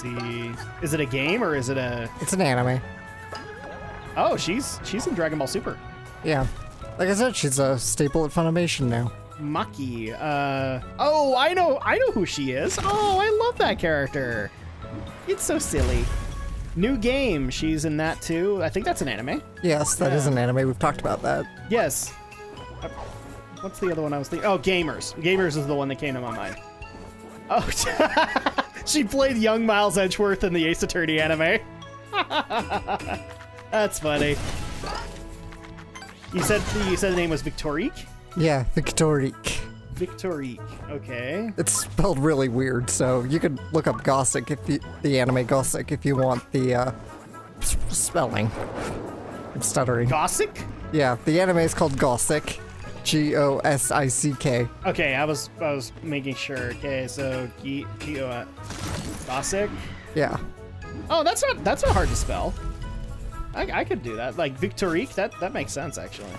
Let's see. Is it a game or is it a... It's an anime. Oh, she's in Dragon Ball Super. Yeah. Like I said, she's a staple at Funimation now. Maki. Oh, I know who she is. Oh, I love that character. It's so silly. New game. She's in that too. I think that's an anime. Yes, that is an anime. We've talked about that. Yes. What's the other one I was thinking? Oh, Gamers. Gamers is the one that came to my mind. Oh, she played young Miles Edgeworth in the Ace Attorney anime. That's funny. You said the name was Victorique? Yeah, Victorique. Victorique. Okay. It's spelled really weird, so you could look up Gothic the anime Gothic if you want the spelling. I'm stuttering. Gothic? Yeah, the anime is called Gothic. Gosick. Okay, I was making sure. Okay, so Gothic. Yeah. Oh, that's not hard to spell. I could do that. Like Victorique, that makes sense actually.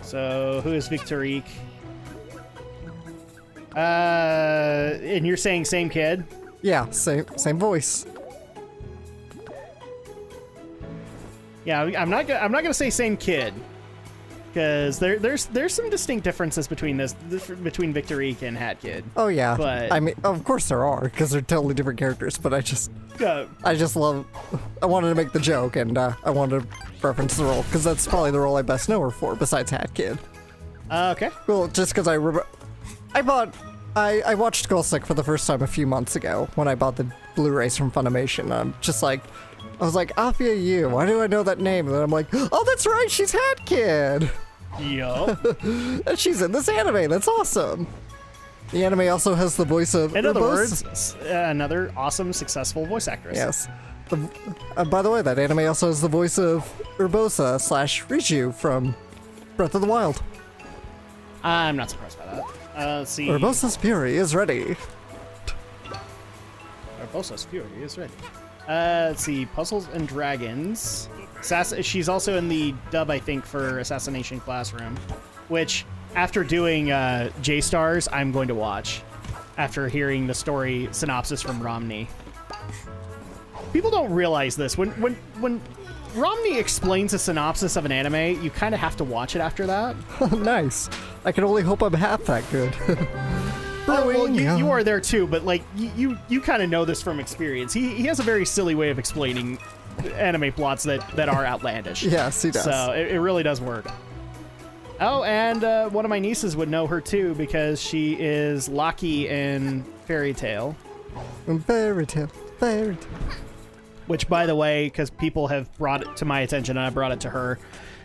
So who is Victorique? And you're saying same kid? Yeah, same voice. Yeah, I'm not gonna say same kid, because there's some distinct differences between between Victorique and Hat Kid. Oh yeah, but I mean, of course there are, because they're totally different characters. But I just love. I wanted to make the joke, and I wanted to reference the role because that's probably the role I best know her for, besides Hat Kid. Okay. Well, just because I watched Gothic for the first time a few months ago when I bought the Blu-rays from Funimation. I'm just like, I was like, Afia Yu, why do I know that name? And then I'm like, oh, that's right, she's Hat Kid. Yup. And she's in this anime. That's awesome. The anime also has the voice of. In other words, another awesome, successful voice actress. Yes. By the way, that anime also has the voice of Urbosa / Riju from Breath of the Wild. I'm not surprised by that. Let's see. Urbosa's Fury is ready. Urbosa's Fury is ready. Let's see. Puzzles and Dragons. She's also in the dub, I think, for Assassination Classroom, which, after doing J-Stars, I'm going to watch after hearing the story synopsis from Romney. People don't realize this. When Romney explains a synopsis of an anime, you kind of have to watch it after that. Nice. I can only hope I'm half that good. Well, you are there too, but like you kind of know this from experience. He has a very silly way of explaining anime plots that are outlandish. Yes, he does. So it really does work. Oh, and one of my nieces would know her too because she is Loki in Fairy Tail. Fairy Tail. Which, by the way, because people have brought it to my attention and I brought it to her,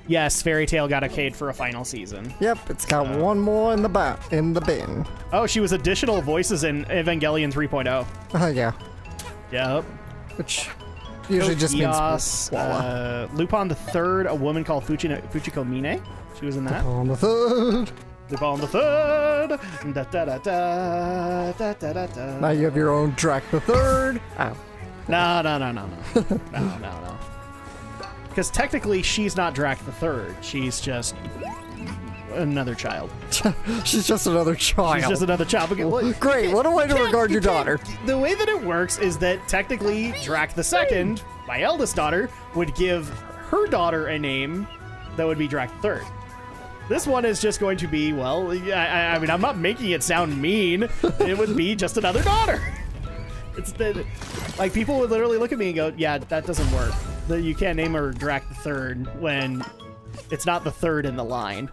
yes, Fairy Tail got okayed for a final season. Yep, it's got one more in the bin. Oh, she was additional voices in Evangelion 3.0. Yeah. Yep. Which usually just means Lupin the Third, a woman called Fujiko Mine. She was in that. Lupin the Third. Lupin the Third. Da, da, da, da, da, da, da, da. Now you have your own Drak the Third. Ow. No. No. Because technically, she's not Drak the Third. She's just another child. She's just another child. She's just another child. Great. What a way to regard your daughter. The way that it works is that technically, Drak the Second, my eldest daughter, would give her daughter a name that would be Drak the Third. This one is just going to be, well, I mean, I'm not making it sound mean. It would be just another daughter. Like, people would literally look at me and go, yeah, that doesn't work. You can't name her Drak the Third when it's not the third in the line.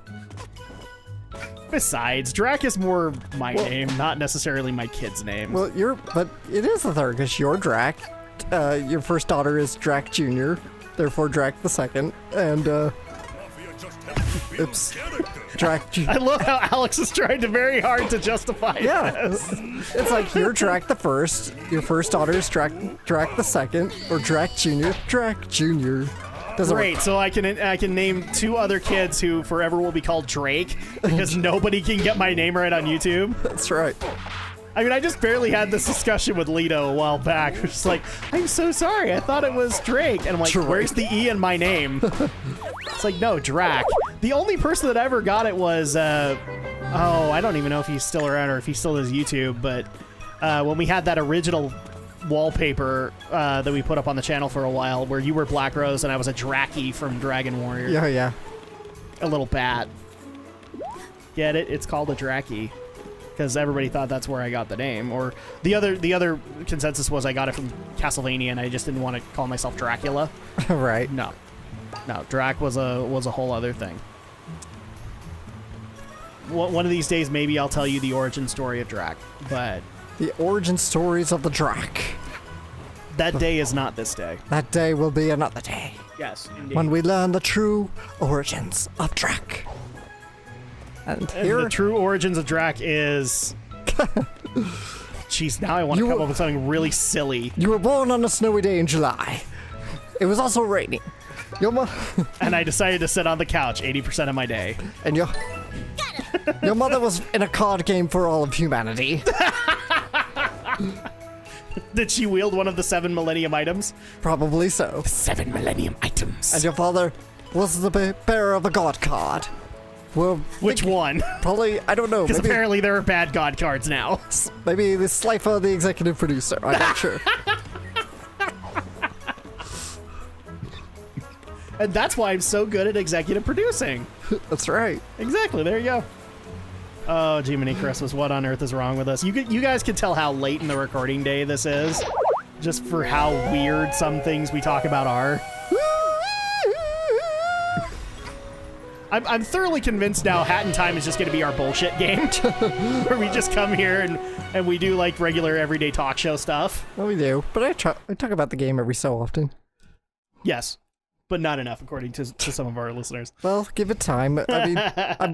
Besides, Drak is more my name, not necessarily my kid's name. Well, but it is the third, because you're Drak. Your first daughter is Drak Jr., therefore Drak the Second, and, oops. Drak. I love how Alex is trying very hard to justify this. It's like you're Drak the First, your first daughter is Drak the Second, or Drak Jr. Drak Jr. Great, so I can name two other kids who forever will be called Drake because nobody can get my name right on YouTube. That's right. I mean, I just barely had this discussion with Lito a while back. It was just like, I'm so sorry, I thought it was Drake. And I'm like, Drake. Where's the E in my name? It's like, no, Drak. The only person that ever got it was, I don't even know if he's still around or if he still does YouTube, but when we had that original wallpaper that we put up on the channel for a while, where you were Black Rose and I was a Draki from Dragon Warrior. Yeah, yeah. A little bat. Get it? It's called a Draki. Because everybody thought that's where I got the name. Or the other consensus was I got it from Castlevania and I just didn't want to call myself Dracula. Right. No. No, Drak was a whole other thing. One of these days, maybe I'll tell you the origin story of Drak, but... The origin stories of the Drak. That day is not this day. That day will be another day. Yes, indeed. When we learn the true origins of Drak. And here... the true origins of Drak is... Jeez, now I want to come up with something really silly. You were born on a snowy day in July. It was also raining. And I decided to sit on the couch 80% of my day. And your mother was in a card game for all of humanity. Did she wield one of the 7 Millennium items? Probably so. 7 Millennium items. And your father was the bearer of a god card. Well, which one? Probably, I don't know. Because apparently there are bad god cards now. Maybe the Slifer, the executive producer. I'm not sure. And that's why I'm so good at executive producing. That's right. Exactly. There you go. Oh, Jiminy Christmas, what on earth is wrong with us? You guys can tell how late in the recording day this is, just for how weird some things we talk about are. I'm thoroughly convinced now Hat in Time is just going to be our bullshit game, where we just come here and we do like regular everyday talk show stuff. Well, we do, but I talk about the game every so often. Yes. But not enough, according to some of our listeners. Well, give it time. I mean,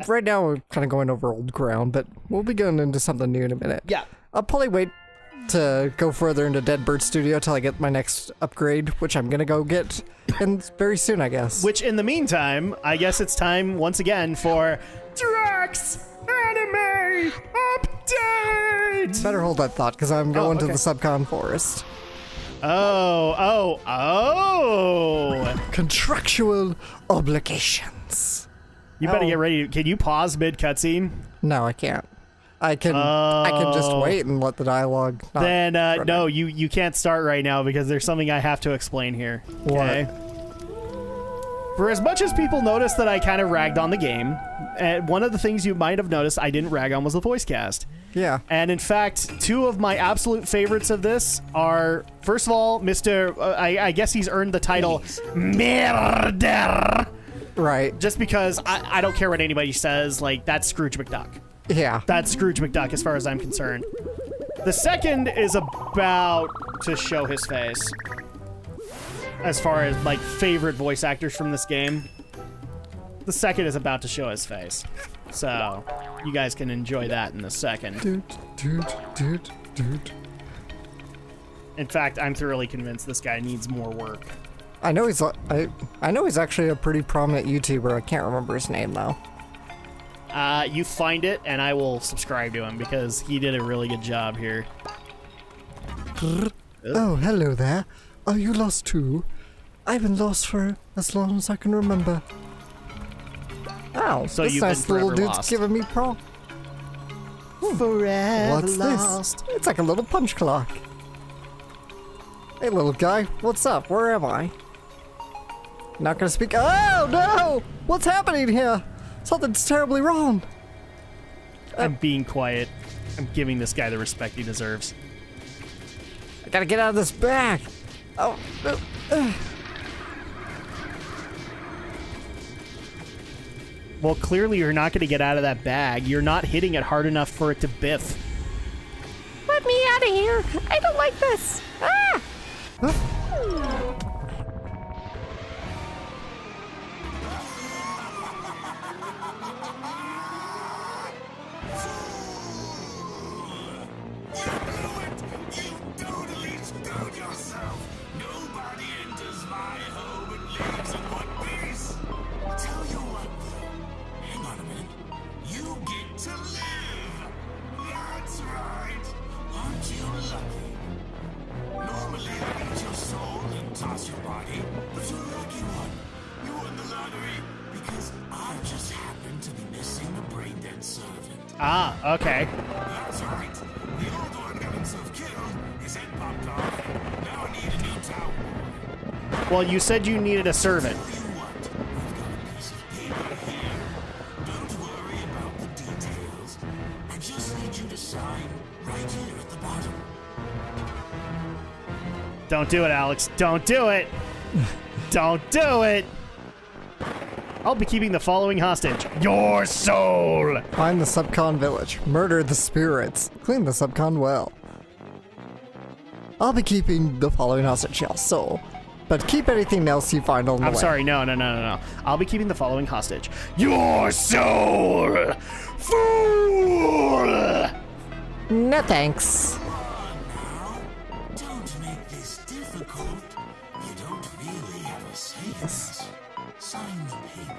right now we're kind of going over old ground, but we'll be going into something new in a minute. Yeah. I'll probably wait to go further into Deadbird Studio till I get my next upgrade, which I'm going to go get very soon, I guess. Which, in the meantime, I guess it's time, once again, for Drak's Anime Update! Better hold that thought, because I'm going to the Subcon Forest. Oh. Contractual obligations. You better get ready. Can you pause mid cutscene? No, I can't. I can just wait and let the dialogue. Then no, you can't start right now because there's something I have to explain here. Okay. What? For as much as people noticed that I kind of ragged on the game, one of the things you might have noticed I didn't rag on was the voice cast. Yeah. And in fact, 2 of my absolute favorites of this are, first of all, Mr. I guess he's earned the title Murder. Right. Just because I don't care what anybody says, like, that's Scrooge McDuck. Yeah. That's Scrooge McDuck as far as I'm concerned. The second is about to show his face. As far as, like, favorite voice actors from this game. The second is about to show his face. So, you guys can enjoy that in a second. In fact, I'm thoroughly convinced this guy needs more work. I know he's I know he's actually a pretty prominent YouTuber. I can't remember his name though. You find it, and I will subscribe to him because he did a really good job here. Oh, hello there. Are you lost too? I've been lost for as long as I can remember. Oh, so this you've nice been little dude's lost. giving me Forever What's lost. this? It's like a little punch clock. Hey, little guy, what's up? Where am I? Not gonna speak. Oh no! What's happening here? Something's terribly wrong. I'm being quiet. I'm giving this guy the respect he deserves. I gotta get out of this bag. Oh. Well, clearly you're not going to get out of that bag. You're not hitting it hard enough for it to biff. Let me out of here! I don't like this! Ah! Ah, okay. That's right. The old one got himself killed, his head popped off, Well, you said you needed a servant. Don't do it, Alex. Don't do it. Don't do it. I'll be keeping the following hostage. Your soul. Find the Subcon village. Murder the spirits. Clean the Subcon well. I'll be keeping the following hostage. Your soul. But keep anything else you find on the way. I'm sorry. No. I'll be keeping the following hostage. Your soul. Fool. No thanks.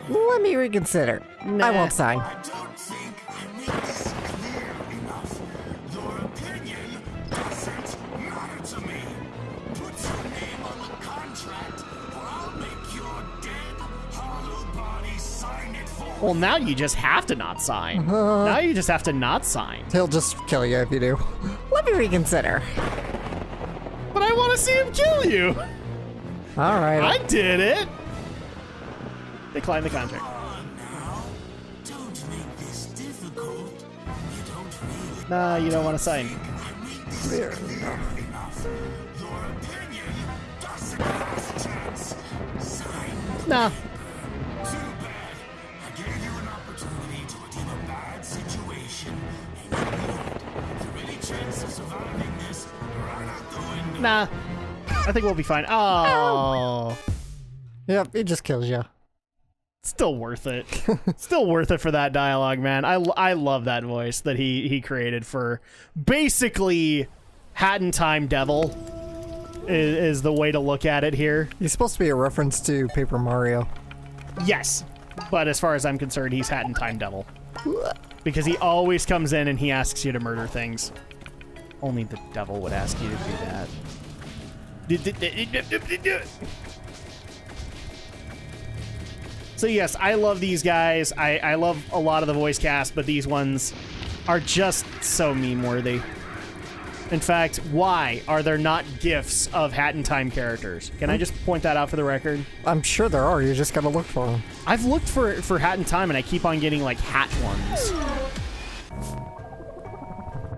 Let me reconsider. Nah. I won't sign. I don't think I made this clear enough. Your opinion doesn't matter to me. Put your name on the contract, or I'll make your dead, hollow body sign it for Well, now you just have to not sign. Now you just have to not sign. He'll just kill you if you do. Let me reconsider. But I want to see him kill you. All right. I did it. Decline the contract. Don't make this difficult. You don't really Nah, you don't want to sign. Fair enough. Your opinion doesn't have a chance. Sign. Nah. Too bad. I gave you an opportunity to redeem a bad situation, and you blew it. The really chance of surviving this right out the window. Nah. I think we'll be fine. Oh. Yep, it just kills you. Still worth it. Still worth it for that dialogue, man. I love that voice that he created for basically Hat in Time Devil is the way to look at it here. He's supposed to be a reference to Paper Mario. Yes. But as far as I'm concerned, he's Hat in Time Devil. Because he always comes in and he asks you to murder things. Only the devil would ask you to do that. So yes, I love these guys. I love a lot of the voice cast, but these ones are just so meme-worthy. In fact, why are there not GIFs of Hat in Time characters? Can I just point that out for the record? I'm sure there are. You just gotta look for them. I've looked for Hat in Time, and I keep on getting, like, hat ones.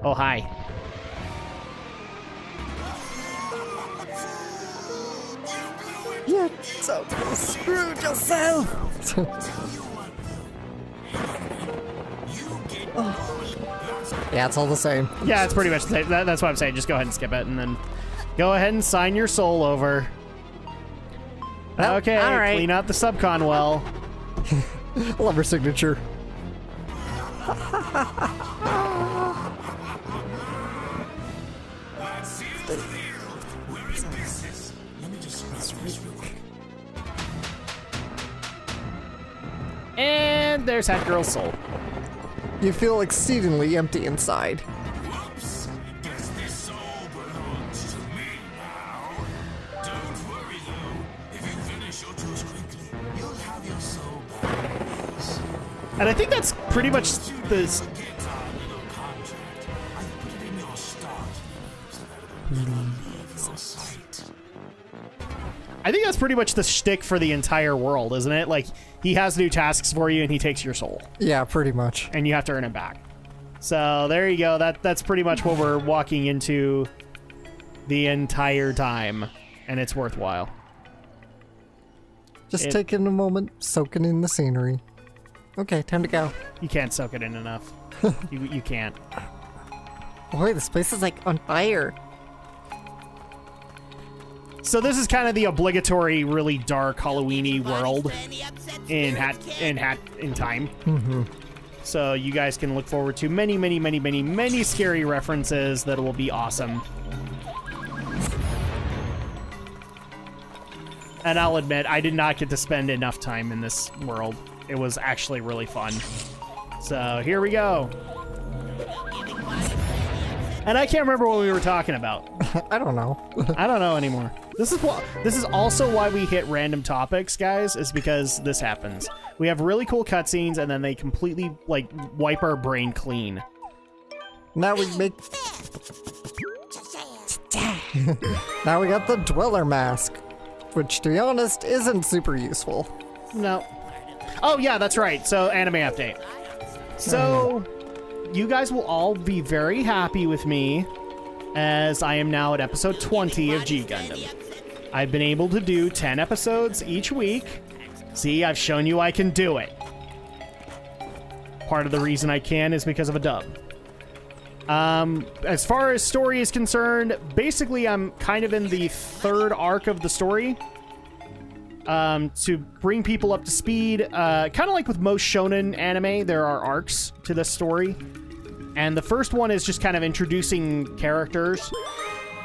Oh, hi. Yeah, so screwed yourself. Yeah, it's all the same. Yeah, it's pretty much the same. That's what I'm saying. Just go ahead and skip it, and then go ahead and sign your soul over. Well, Okay, all right. clean out the subcon well. I love her signature. And there's Hat Girl's soul. You feel exceedingly empty inside. Whoops! Guess this soul belongs to me now. Don't worry though. If you finish your chores quickly, you'll have your soul back. And I think that's pretty much the... Get our little contract. I put it in your start, so that it'll never leave your sight. I think that's pretty much the shtick for the entire world, isn't it? Like, he has new tasks for you, and he takes your soul. Yeah, pretty much. And you have to earn it back. So, there you go. That's pretty much what we're walking into the entire time. And it's worthwhile. Just taking a moment, soaking in the scenery. Okay, time to go. You can't soak it in enough. You can't. Boy, this place is like on fire. So this is kind of the obligatory, really dark Halloween-y world in Hat in Time. Mm-hmm. So you guys can look forward to many scary references that will be awesome. And I'll admit, I did not get to spend enough time in this world. It was actually really fun. So here we go. And I can't remember what we were talking about. I don't know. I don't know anymore. This is also why we hit random topics, guys, is because this happens. We have really cool cutscenes, and then they completely, like, wipe our brain clean. Now we make... Now we got the Dweller mask. which, to be honest, isn't super useful. No. Oh, yeah, that's right. So, anime update. So, you guys will all be very happy with me, as I am now at episode 20 of G Gundam. I've been able to do 10 episodes each week. See, I've shown you I can do it. Part of the reason I can is because of a dub. As far as story is concerned, basically I'm kind of in the third arc of the story. To bring people up to speed, kind of like with most shonen anime, there are arcs to this story. And the first one is just kind of introducing characters.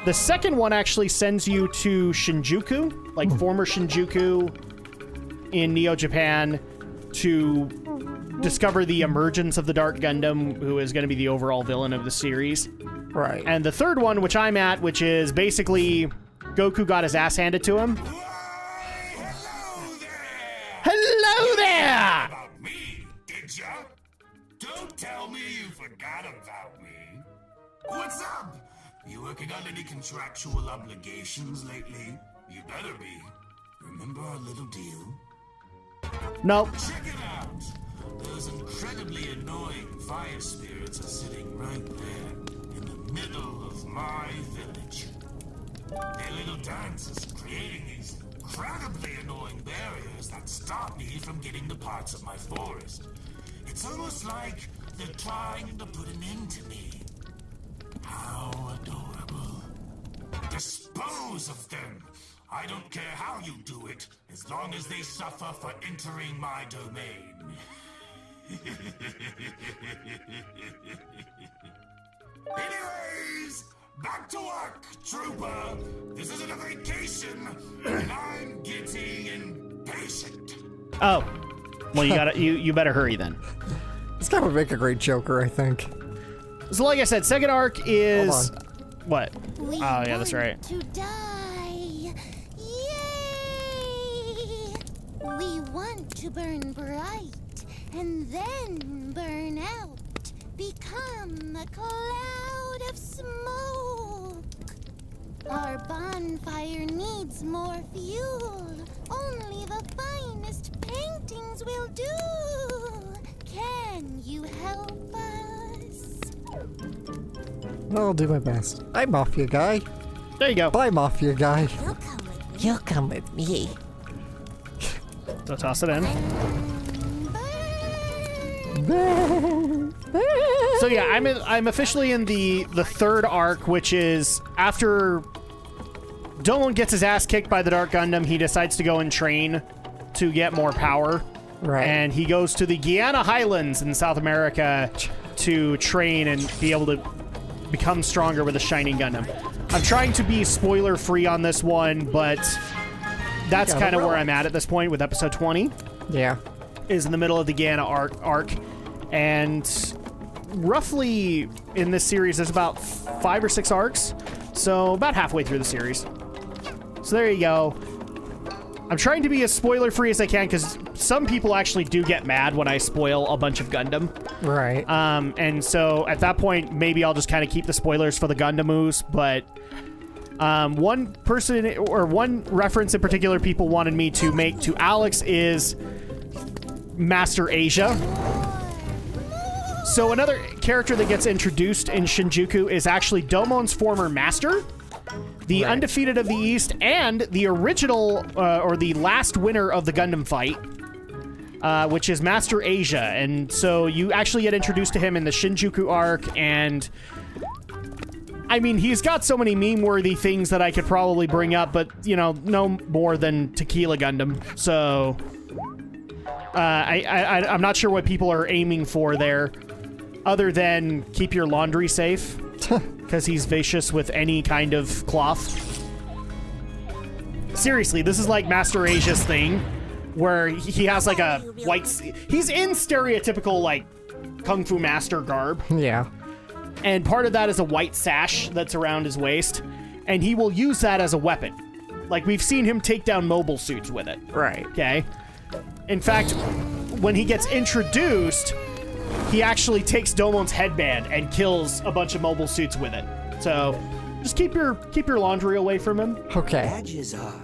The second one actually sends you to Shinjuku, like former Shinjuku in Neo Japan, to discover the emergence of the Dark Gundam, who is going to be the overall villain of the series. Right. And the third one, which I'm at, which is basically Goku got his ass handed to him. Hello there! About me, did ya? Don't tell me you forgot about me. What's up? You working on any contractual obligations lately? You better be. Remember our little deal? Nope. Check it out. Those incredibly annoying fire spirits are sitting right there in the middle of my village. Their little dance is creating these incredibly annoying barriers that stop me from getting the parts of my forest. It's almost like they're trying to put an end to me. How adorable. Dispose of them. I don't care how you do it, as long as they suffer for entering my domain. Anyways, back to work, trooper. This isn't a vacation, and I'm getting impatient. Oh. Well, you better hurry then. This guy would make a great Joker, I think. So like I said, second arc is... Hold on. What? We Oh, yeah, that's right. want to die. Yay! We want to burn bright and then burn out. Become a cloud of smoke. Our bonfire needs more fuel. Only the finest paintings will do. Can you help us? I'll do my best. I'm Mafia Guy. There you go. Bye, Mafia Guy. You'll come with me. So toss it in. So yeah, I'm officially in the third arc, which is after Domon gets his ass kicked by the Dark Gundam, he decides to go and train to get more power. Right. And he goes to the Guiana Highlands in South America to train and be able to become stronger with a Shining Gundam. I'm trying to be spoiler-free on this one, but that's kind of where I'm at this point with episode 20. Yeah. Is in the middle of the Guiana arc. And roughly in this series, there's about 5 or 6 arcs. So about halfway through the series. So there you go. I'm trying to be as spoiler-free as I can because some people actually do get mad when I spoil a bunch of Gundam. Right. And so at that point, maybe I'll just kind of keep the spoilers for the Gundamoos. But one person or one reference in particular people wanted me to make to Alex is Master Asia. So another character that gets introduced in Shinjuku is actually Domon's former master, the Undefeated of the East, and the original, or the last winner of the Gundam fight, which is Master Asia. And so you actually get introduced to him in the Shinjuku arc, and I mean, he's got so many meme-worthy things that I could probably bring up, but, you know, no more than Tequila Gundam. So I'm not sure what people are aiming for there, other than keep your laundry safe. Because he's vicious with any kind of cloth. Seriously, this is like Master Asia's thing, where he has like a white... He's in stereotypical, like, Kung Fu Master garb. Yeah. And part of that is a white sash that's around his waist. And he will use that as a weapon. Like, we've seen him take down mobile suits with it. Right. Okay? In fact, when he gets introduced... he actually takes Domon's headband and kills a bunch of mobile suits with it. So, just keep your laundry away from him. Okay. Badges are